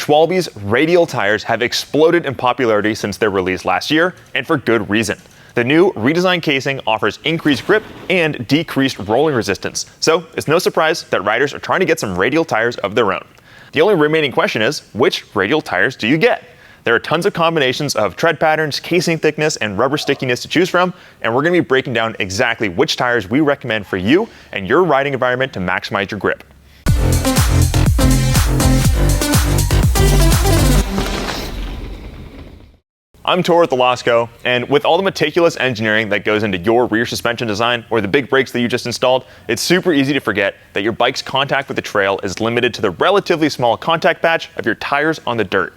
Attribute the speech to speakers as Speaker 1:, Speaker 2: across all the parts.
Speaker 1: Schwalbe's Radial tires have exploded in popularity since their release last year, and for good reason. The new redesigned casing offers increased grip and decreased rolling resistance, so it's no surprise that riders are trying to get some Radial tires of their own. The only remaining question is, which Radial tires do you get? There are tons of combinations of tread patterns, casing thickness, and rubber stickiness to choose from, and we're going to be breaking down exactly which tires we recommend for you and your riding environment to maximize your grip. I'm Tor with the Losco, and with all the meticulous engineering that goes into your rear suspension design or the big brakes that you just installed, it's super easy to forget that your bike's contact with the trail is limited to the relatively small contact patch of your tires on the dirt.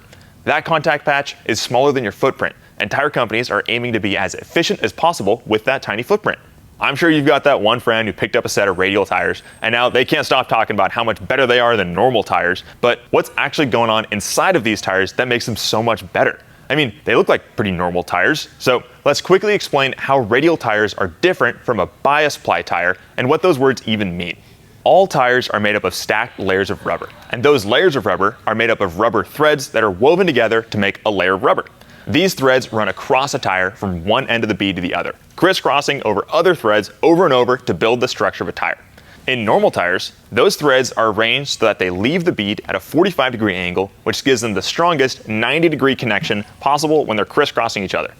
Speaker 1: That contact patch is smaller than your footprint, and tire companies are aiming to be as efficient as possible with that tiny footprint. I'm sure you've got that one friend who picked up a set of Radial tires, and now they can't stop talking about how much better they are than normal tires, but what's actually going on inside of these tires that makes them so much better? I mean, they look like pretty normal tires, so let's quickly explain how Radial tires are different from a bias-ply tire and what those words even mean. All tires are made up of stacked layers of rubber, and those layers of rubber are made up of rubber threads that are woven together to make a layer of rubber. These threads run across a tire from one end of the bead to the other, crisscrossing over other threads over and over to build the structure of a tire. In normal tires, those threads are arranged so that they leave the bead at a 45-degree angle, which gives them the strongest 90-degree connection possible when they're crisscrossing each other.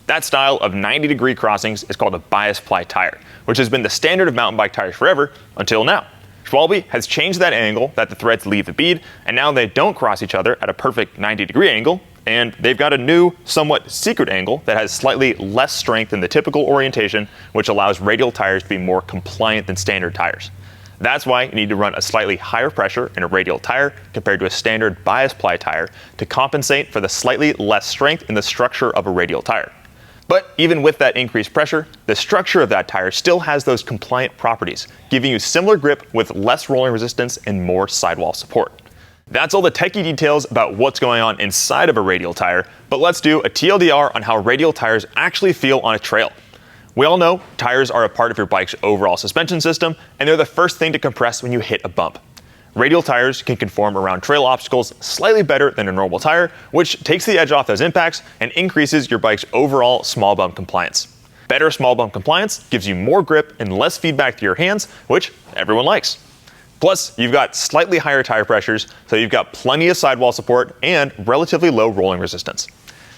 Speaker 1: That style of 90-degree crossings is called a bias-ply tire, which has been the standard of mountain bike tires forever until now. Schwalbe has changed that angle that the threads leave the bead, and now they don't cross each other at a perfect 90-degree angle, and they've got a new, somewhat secret angle that has slightly less strength than the typical orientation, which allows Radial tires to be more compliant than standard tires. That's why you need to run a slightly higher pressure in a Radial tire compared to a standard bias-ply tire to compensate for the slightly less strength in the structure of a Radial tire. But even with that increased pressure, the structure of that tire still has those compliant properties, giving you similar grip with less rolling resistance and more sidewall support. That's all the techie details about what's going on inside of a Radial tire, but let's do a TLDR on how Radial tires actually feel on a trail. We all know tires are a part of your bike's overall suspension system, and they're the first thing to compress when you hit a bump. Radial tires can conform around trail obstacles slightly better than a normal tire, which takes the edge off those impacts and increases your bike's overall small bump compliance. Better small bump compliance gives you more grip and less feedback to your hands, which everyone likes. Plus, you've got slightly higher tire pressures, so you've got plenty of sidewall support and relatively low rolling resistance.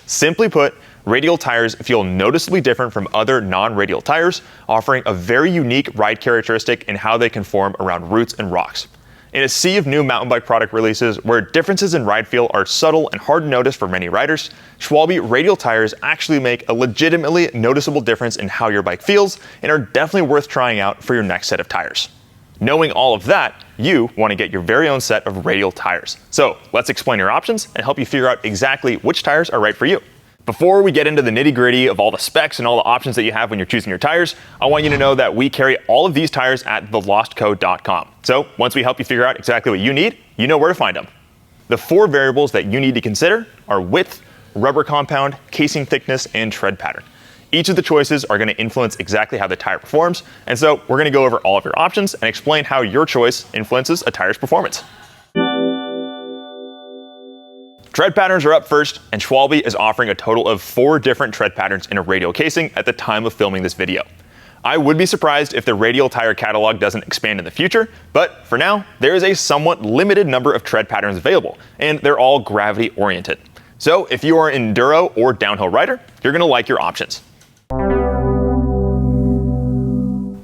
Speaker 1: Simply put, Radial tires feel noticeably different from other non-Radial tires, offering a very unique ride characteristic in how they conform around roots and rocks. In a sea of new mountain bike product releases where differences in ride feel are subtle and hard to notice for many riders, Schwalbe Radial tires actually make a legitimately noticeable difference in how your bike feels and are definitely worth trying out for your next set of tires. Knowing all of that, you want to get your very own set of Radial tires. So let's explain your options and help you figure out exactly which tires are right for you. Before we get into the nitty-gritty of all the specs and all the options that you have when you're choosing your tires, I want you to know that we carry all of these tires at thelostco.com. So once we help you figure out exactly what you need, you know where to find them. The 4 variables that you need to consider are width, rubber compound, casing thickness, and tread pattern. Each of the choices are going to influence exactly how the tire performs, and so we're going to go over all of your options and explain how your choice influences a tire's performance. Tread patterns are up first, and Schwalbe is offering a total of 4 different tread patterns in a Radial casing at the time of filming this video. I would be surprised if the Radial tire catalog doesn't expand in the future, but for now, there is a somewhat limited number of tread patterns available, and they're all gravity oriented. So if you are an enduro or downhill rider, you're going to like your options.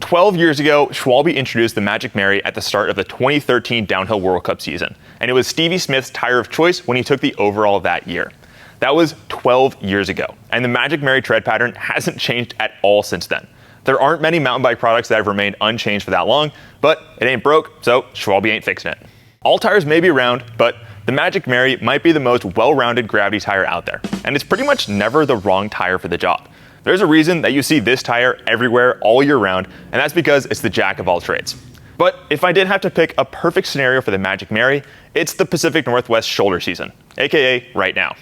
Speaker 1: 12 years ago, Schwalbe introduced the Magic Mary at the start of the 2013 Downhill World Cup season, and it was Stevie Smith's tire of choice when he took the overall that year. That was 12 years ago, and the Magic Mary tread pattern hasn't changed at all since then. There aren't many mountain bike products that have remained unchanged for that long, but it ain't broke, so Schwalbe ain't fixing it. All tires may be round, but the Magic Mary might be the most well-rounded gravity tire out there, and it's pretty much never the wrong tire for the job. There's a reason that you see this tire everywhere all year round, and that's because it's the jack of all trades. But if I did have to pick a perfect scenario for the Magic Mary, it's the Pacific Northwest shoulder season, aka right now.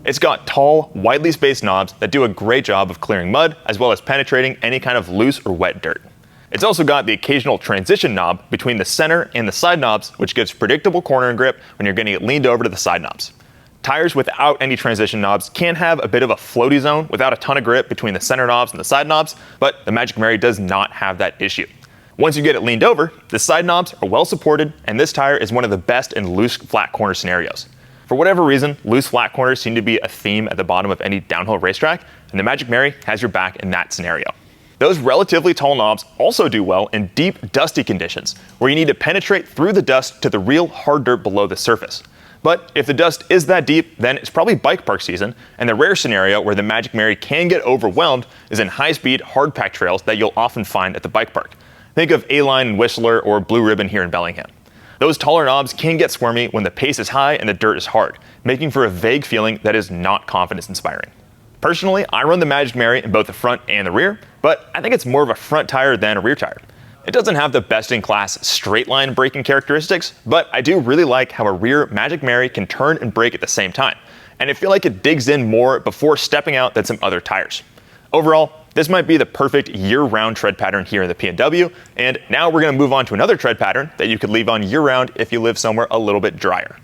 Speaker 1: It's got tall, widely spaced knobs that do a great job of clearing mud, as well as penetrating any kind of loose or wet dirt. It's also got the occasional transition knob between the center and the side knobs, which gives predictable cornering grip when you're getting it leaned over to the side knobs. Tires without any transition knobs can have a bit of a floaty zone without a ton of grip between the center knobs and the side knobs, but the Magic Mary does not have that issue. Once you get it leaned over, the side knobs are well supported, and this tire is one of the best in loose flat corner scenarios. For whatever reason, loose flat corners seem to be a theme at the bottom of any downhill racetrack, and the Magic Mary has your back in that scenario. Those relatively tall knobs also do well in deep, dusty conditions, where you need to penetrate through the dust to the real hard dirt below the surface. But if the dust is that deep, then it's probably bike park season, and the rare scenario where the Magic Mary can get overwhelmed is in high-speed, hard-packed trails that you'll often find at the bike park. Think of A-Line in Whistler or Blue Ribbon here in Bellingham. Those taller knobs can get squirmy when the pace is high and the dirt is hard, making for a vague feeling that is not confidence-inspiring. Personally, I run the Magic Mary in both the front and the rear, but I think it's more of a front tire than a rear tire. It doesn't have the best-in-class straight-line braking characteristics, but I do really like how a rear Magic Mary can turn and brake at the same time, and I feel like it digs in more before stepping out than some other tires. Overall, this might be the perfect year-round tread pattern here in the P&W, and now we're going to move on to another tread pattern that you could leave on year-round if you live somewhere a little bit drier.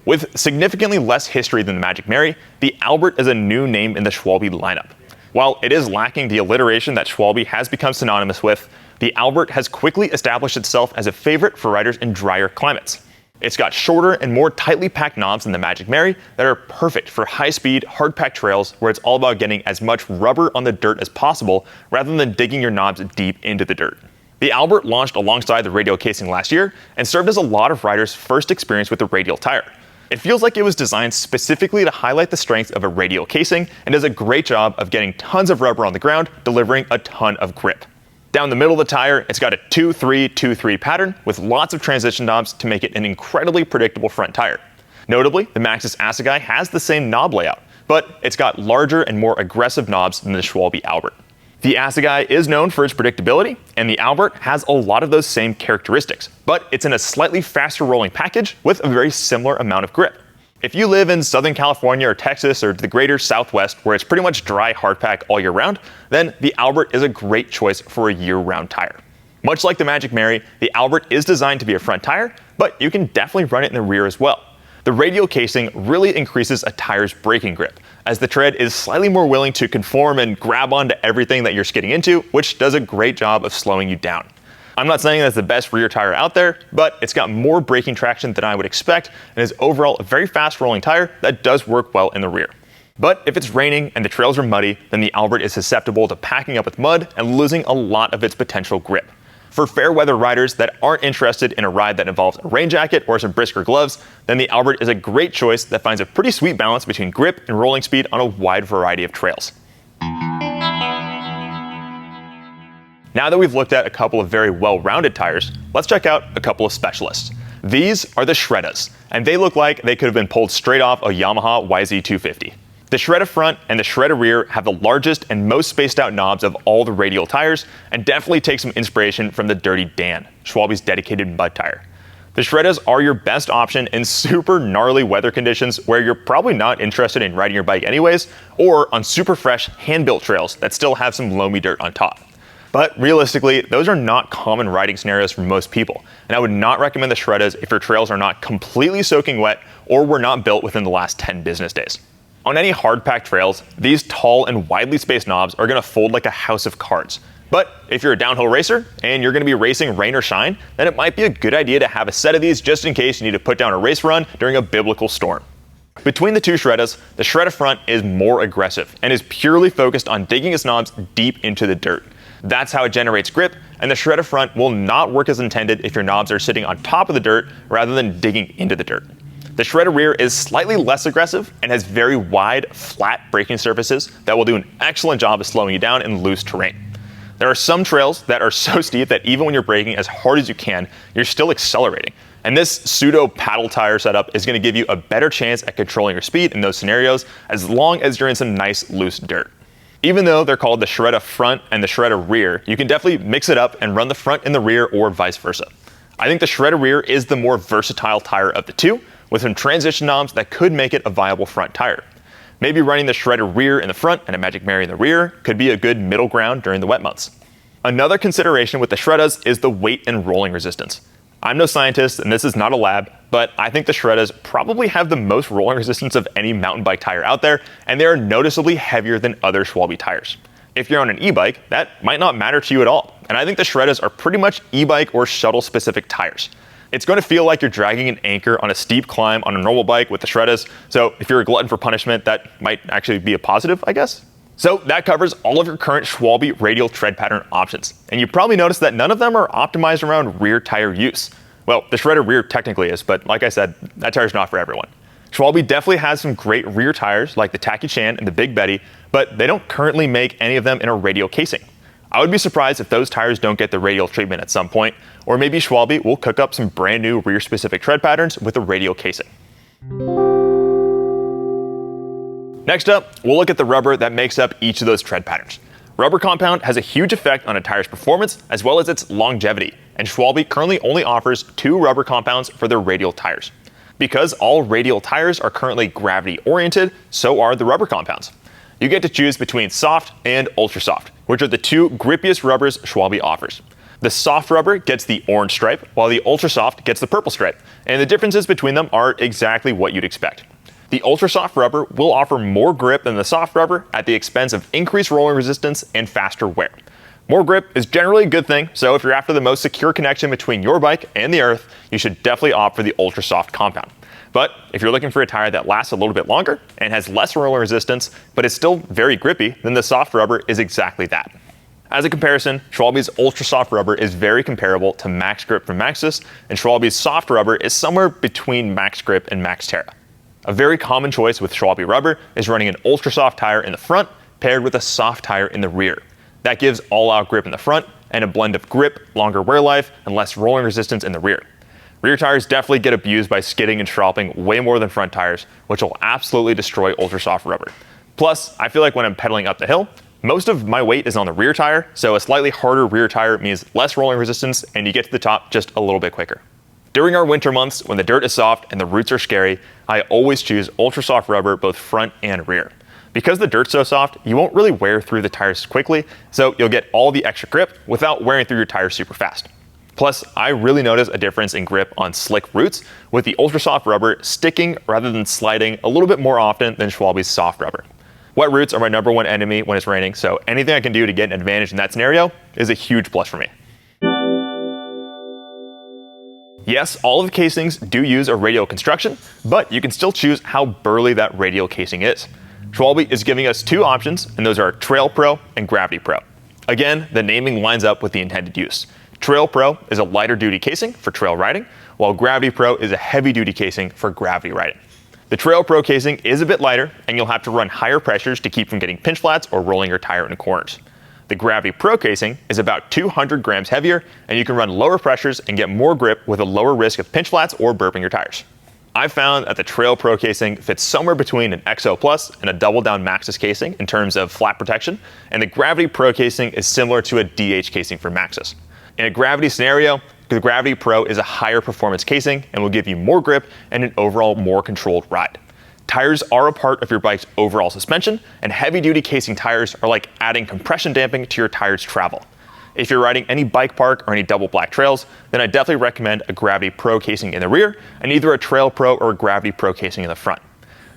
Speaker 1: With significantly less history than the Magic Mary, the Albert is a new name in the Schwalbe lineup. While it is lacking the alliteration that Schwalbe has become synonymous with, the Albert has quickly established itself as a favorite for riders in drier climates. It's got shorter and more tightly packed knobs than the Magic Mary that are perfect for high-speed, hard-packed trails where it's all about getting as much rubber on the dirt as possible rather than digging your knobs deep into the dirt. The Albert launched alongside the Radial casing last year and served as a lot of riders' first experience with the Radial tire. It feels like it was designed specifically to highlight the strengths of a Radial casing and does a great job of getting tons of rubber on the ground, delivering a ton of grip. Down the middle of the tire, it's got a 2-3-2-3 pattern with lots of transition knobs to make it an incredibly predictable front tire. Notably, the Maxxis Assegai has the same knob layout, but it's got larger and more aggressive knobs than the Schwalbe Albert. The Assegai is known for its predictability, and the Albert has a lot of those same characteristics, but it's in a slightly faster rolling package with a very similar amount of grip. If you live in Southern California or Texas or the greater Southwest where it's pretty much dry hardpack all year round, then the Albert is a great choice for a year-round tire. Much like the Magic Mary, the Albert is designed to be a front tire, but you can definitely run it in the rear as well. The Radial casing really increases a tire's braking grip, as the tread is slightly more willing to conform and grab onto everything that you're skidding into, which does a great job of slowing you down. I'm not saying that's the best rear tire out there, but it's got more braking traction than I would expect and is overall a very fast rolling tire that does work well in the rear. But if it's raining and the trails are muddy, then the Albert is susceptible to packing up with mud and losing a lot of its potential grip. For fair weather riders that aren't interested in a ride that involves a rain jacket or some brisker gloves, then the Albert is a great choice that finds a pretty sweet balance between grip and rolling speed on a wide variety of trails. Now that we've looked at a couple of very well-rounded tires, let's check out a couple of specialists. These are the Shreddas, and they look like they could have been pulled straight off a Yamaha YZ250. The Shredda front and the Shredda rear have the largest and most spaced out knobs of all the Radial tires, and definitely take some inspiration from the Dirty Dan, Schwalbe's dedicated mud tire. The Shreddas are your best option in super gnarly weather conditions where you're probably not interested in riding your bike anyways, or on super fresh hand-built trails that still have some loamy dirt on top. But realistically, those are not common riding scenarios for most people, and I would not recommend the Shreddas if your trails are not completely soaking wet or were not built within the last 10 business days. On any hard-packed trails, these tall and widely spaced knobs are going to fold like a house of cards. But if you're a downhill racer and you're going to be racing rain or shine, then it might be a good idea to have a set of these just in case you need to put down a race run during a biblical storm. Between the two Shreddas, the Shredda front is more aggressive and is purely focused on digging its knobs deep into the dirt. That's how it generates grip, and the Shredda front will not work as intended if your knobs are sitting on top of the dirt rather than digging into the dirt. The Shredda rear is slightly less aggressive and has very wide, flat braking surfaces that will do an excellent job of slowing you down in loose terrain. There are some trails that are so steep that even when you're braking as hard as you can, you're still accelerating. And this pseudo paddle tire setup is going to give you a better chance at controlling your speed in those scenarios as long as you're in some nice loose dirt. Even though they're called the Shredda front and the Shredda rear, you can definitely mix it up and run the front in the rear or vice versa. I think the Shredda rear is the more versatile tire of the two, with some transition knobs that could make it a viable front tire. Maybe running the Shredda rear in the front and a Magic Mary in the rear could be a good middle ground during the wet months. Another consideration with the Shreddas is the weight and rolling resistance. I'm no scientist and this is not a lab, but I think the Shreddas probably have the most rolling resistance of any mountain bike tire out there, and they are noticeably heavier than other Schwalbe tires. If you're on an e-bike, that might not matter to you at all, and I think the Shreddas are pretty much e-bike or shuttle specific tires. It's going to feel like you're dragging an anchor on a steep climb on a normal bike with the Shreddas, so if you're a glutton for punishment, that might actually be a positive, I guess. So that covers all of your current Schwalbe radial tread pattern options, and you probably noticed that none of them are optimized around rear tire use. Well, the Shredda rear technically is, but like I said, that tire's not for everyone. Schwalbe definitely has some great rear tires like the Taki Chan and the Big Betty, but they don't currently make any of them in a radial casing. I would be surprised if those tires don't get the radial treatment at some point, or maybe Schwalbe will cook up some brand new rear specific tread patterns with a radial casing. Next up, we'll look at the rubber that makes up each of those tread patterns. Rubber compound has a huge effect on a tire's performance as well as its longevity, and Schwalbe currently only offers 2 rubber compounds for their radial tires. Because all radial tires are currently gravity oriented, so are the rubber compounds. You get to choose between soft and ultra soft, which are the 2 grippiest rubbers Schwalbe offers. The soft rubber gets the orange stripe, while the ultra soft gets the purple stripe, and the differences between them are exactly what you'd expect. The ultra soft rubber will offer more grip than the soft rubber at the expense of increased rolling resistance and faster wear. More grip is generally a good thing, so if you're after the most secure connection between your bike and the earth, you should definitely opt for the ultra soft compound. But if you're looking for a tire that lasts a little bit longer and has less rolling resistance, but is still very grippy, then the soft rubber is exactly that. As a comparison, Schwalbe's ultra soft rubber is very comparable to Max Grip from Maxxis, and Schwalbe's soft rubber is somewhere between Max Grip and Max Terra. A very common choice with Schwalbe rubber is running an ultra soft tire in the front paired with a soft tire in the rear. That gives all-out grip in the front and a blend of grip, longer wear life, and less rolling resistance in the rear. Rear tires definitely get abused by skidding and shropping way more than front tires, which will absolutely destroy ultra soft rubber. Plus, I feel like when I'm pedaling up the hill, most of my weight is on the rear tire, so a slightly harder rear tire means less rolling resistance and you get to the top just a little bit quicker. During our winter months, when the dirt is soft and the roots are scary, I always choose ultra soft rubber both front and rear. Because the dirt's so soft, you won't really wear through the tires quickly, so you'll get all the extra grip without wearing through your tires super fast. Plus, I really notice a difference in grip on slick roots, with the ultra soft rubber sticking rather than sliding a little bit more often than Schwalbe's soft rubber. Wet roots are my #1 enemy when it's raining, so anything I can do to get an advantage in that scenario is a huge plus for me. Yes, all of the casings do use a radial construction, but you can still choose how burly that radial casing is. Schwalbe is giving us 2 options, and those are Trail Pro and Gravity Pro. Again, the naming lines up with the intended use. Trail Pro is a lighter duty casing for trail riding, while Gravity Pro is a heavy duty casing for gravity riding. The Trail Pro casing is a bit lighter, and you'll have to run higher pressures to keep from getting pinch flats or rolling your tire into corners. The Gravity Pro casing is about 200 grams heavier, and you can run lower pressures and get more grip with a lower risk of pinch flats or burping your tires. I've found that the Trail Pro casing fits somewhere between an XO Plus and a double down Maxxis casing in terms of flat protection, and the Gravity Pro casing is similar to a DH casing for Maxxis. In a gravity scenario, the Gravity Pro is a higher performance casing and will give you more grip and an overall more controlled ride. Tires are a part of your bike's overall suspension, and heavy-duty casing tires are like adding compression damping to your tire's travel. If you're riding any bike park or any double black trails, then I definitely recommend a Gravity Pro casing in the rear and either a Trail Pro or a Gravity Pro casing in the front.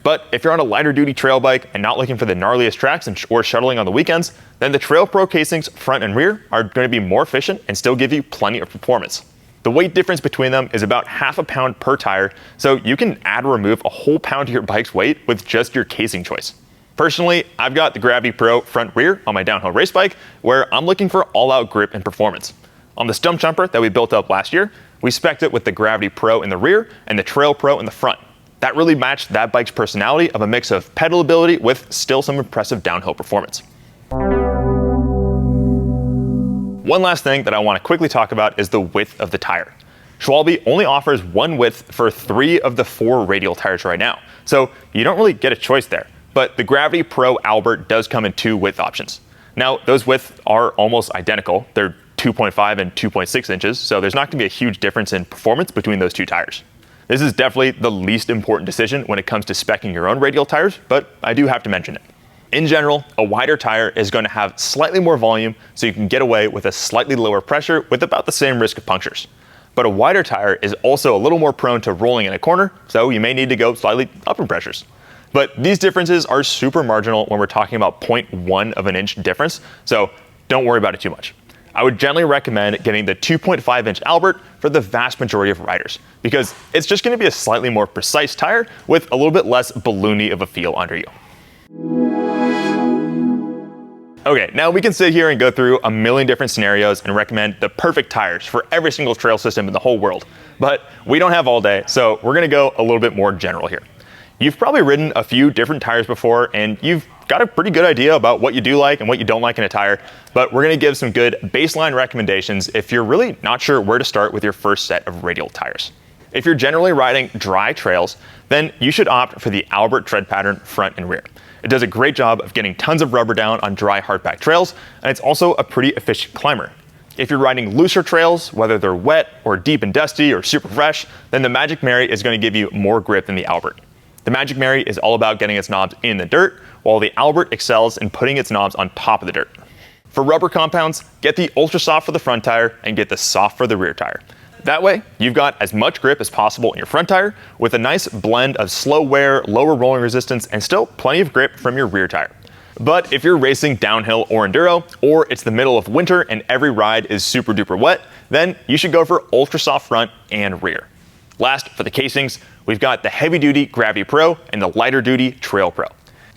Speaker 1: But if you're on a lighter duty trail bike and not looking for the gnarliest tracks or shuttling on the weekends, then the Trail Pro casings front and rear are going to be more efficient and still give you plenty of performance. The weight difference between them is about half a pound per tire, so you can add or remove a whole pound to your bike's weight with just your casing choice. Personally, I've got the Gravity Pro front rear on my downhill race bike, where I'm looking for all-out grip and performance. On the stump jumper that we built up last year, we spec'd it with the Gravity Pro in the rear and the Trail Pro in the front. That really matched that bike's personality of a mix of pedal ability with still some impressive downhill performance. One last thing that I want to quickly talk about is the width of the tire. Schwalbe only offers one width for 3 of the 4 radial tires right now, so you don't really get a choice there. But the Gravity Pro Albert does come in 2 width options. Now, those widths are almost identical. They're 2.5 and 2.6 inches, so there's not going to be a huge difference in performance between those 2 tires. This is definitely the least important decision when it comes to speccing your own radial tires, but I do have to mention it. In general, a wider tire is going to have slightly more volume, so you can get away with a slightly lower pressure with about the same risk of punctures. But a wider tire is also a little more prone to rolling in a corner, so you may need to go slightly up in pressures. But these differences are super marginal when we're talking about 0.1 of an inch difference, so don't worry about it too much. I would generally recommend getting the 2.5-inch Albert for the vast majority of riders, because it's just going to be a slightly more precise tire with a little bit less balloony of a feel under you. Okay, now we can sit here and go through a million different scenarios and recommend the perfect tires for every single trail system in the whole world, but we don't have all day, so we're going to go a little bit more general here. You've probably ridden a few different tires before, and you've got a pretty good idea about what you do like and what you don't like in a tire, but we're going to give some good baseline recommendations if you're really not sure where to start with your first set of radial tires. If you're generally riding dry trails, then you should opt for the Albert tread pattern front and rear. It does a great job of getting tons of rubber down on dry hardpack trails, and it's also a pretty efficient climber. If you're riding looser trails, whether they're wet or deep and dusty or super fresh, then the Magic Mary is going to give you more grip than the Albert. The Magic Mary is all about getting its knobs in the dirt, while the Albert excels in putting its knobs on top of the dirt. For rubber compounds, get the Ultra Soft for the front tire and get the Soft for the rear tire. That way, you've got as much grip as possible in your front tire with a nice blend of slow wear, lower rolling resistance, and still plenty of grip from your rear tire. But if you're racing downhill or enduro, or it's the middle of winter and every ride is super duper wet, then you should go for Ultra Soft front and rear. Last, for the casings, we've got the heavy duty Gravity Pro and the lighter duty Trail Pro.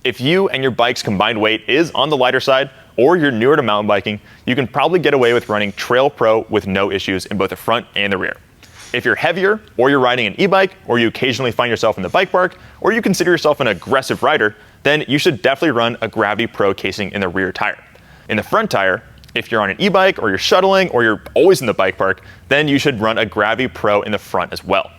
Speaker 1: If you and your bike's combined weight is on the lighter side, or you're newer to mountain biking, you can probably get away with running Trail Pro with no issues in both the front and the rear. If you're heavier, or you're riding an e-bike, or you occasionally find yourself in the bike park, or you consider yourself an aggressive rider, then you should definitely run a Gravity Pro casing in the rear tire. In the front tire, if you're on an e-bike, or you're shuttling, or you're always in the bike park, then you should run a Gravity Pro in the front as well.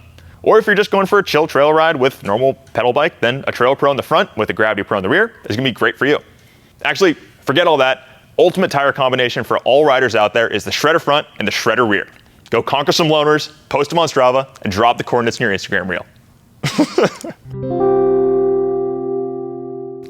Speaker 1: Or if you're just going for a chill trail ride with normal pedal bike, then a Trail Pro in the front with a Gravity Pro in the rear is going to be great for you. Actually, forget all that. Ultimate tire combination for all riders out there is the Shredda front and the Shredda rear. Go conquer some loaners, post them on Strava, and drop the coordinates in your Instagram reel.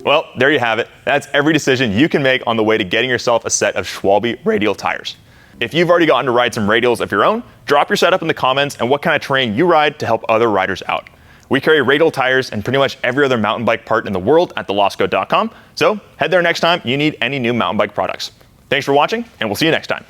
Speaker 1: Well, there you have it. That's every decision you can make on the way to getting yourself a set of Schwalbe Radial tires. If you've already gotten to ride some radials of your own, drop your setup in the comments and what kind of terrain you ride to help other riders out. We carry radial tires and pretty much every other mountain bike part in the world at thelosco.com, so head there next time you need any new mountain bike products. Thanks for watching, and we'll see you next time.